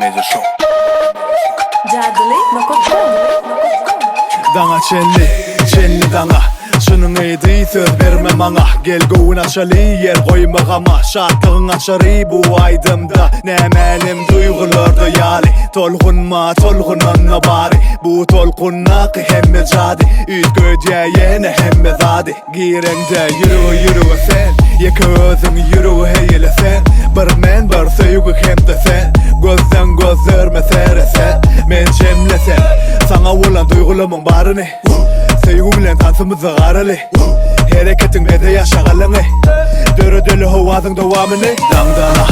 Major Show. Dana çenli dana. Şunun eydi söz verme mana. Gel goğun açalı yer koyma gama. Şartığın açarı bu aydımda. Nemelim duygularda yali. Tolgunma tolgunanna bari. Bu tolgunnak hemme jadi. Üt gödeyene hemme zadi. Girende yürü sen. Yeke özüm yürü heyle sen. Bir men bir sevgi hem de sen. Gözden gözlerime seresen. Men cemlesen. Sana olan duygulamın barını. Sevgi bilen tansımızı qarali. Hareketin bede yaşağalını. Dörü havazın devamını. Damdana,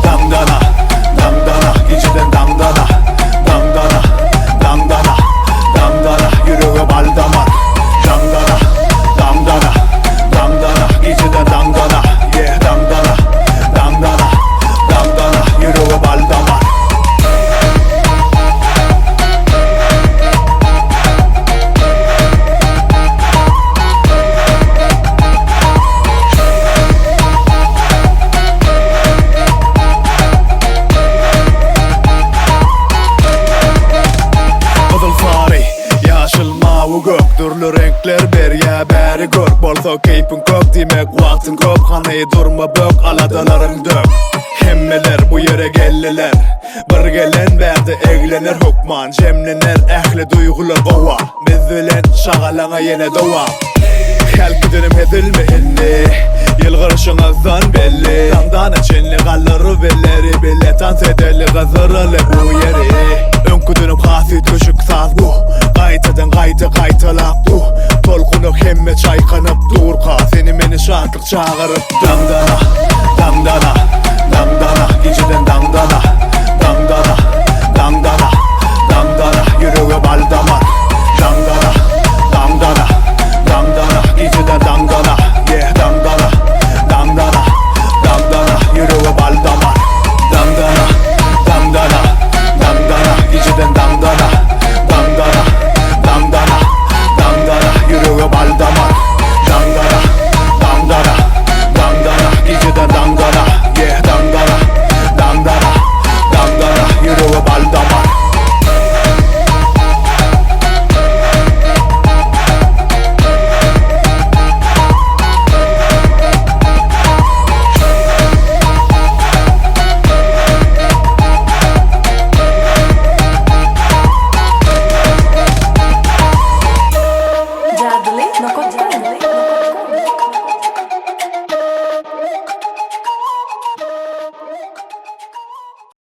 damdana, damdana. Geceden damdana, damdana, damdana, damdana. Yüreğe bal damar. Damdana, damdana, damdana. Geceden damdana, yeah damdana, damdana, damdana. Yüreğe bal damar. Türlü renkler ber ya beri gök. Bolsa keyfin kök demek vaktin kök. Hanayı durma bök aladalarım dök. Hemmeler bu yere gelliler. Bir gelen berdi eglenir hukman. Cemlenir ehli duygular kova. Biz bilen şağalana yine devam. Halkı dönüm edilme hindi. Yılgırışınızdan belli. Damdana çenli kalları belleri. Bile dans edeli gazırılı bu yeri. Önkü dönüp hasi düşük saz bu. Qaytadan qaytalap bu. Tolkunuk hemme çaykanıp dur ka. Seni meni şarkı çağırıp. Damdana,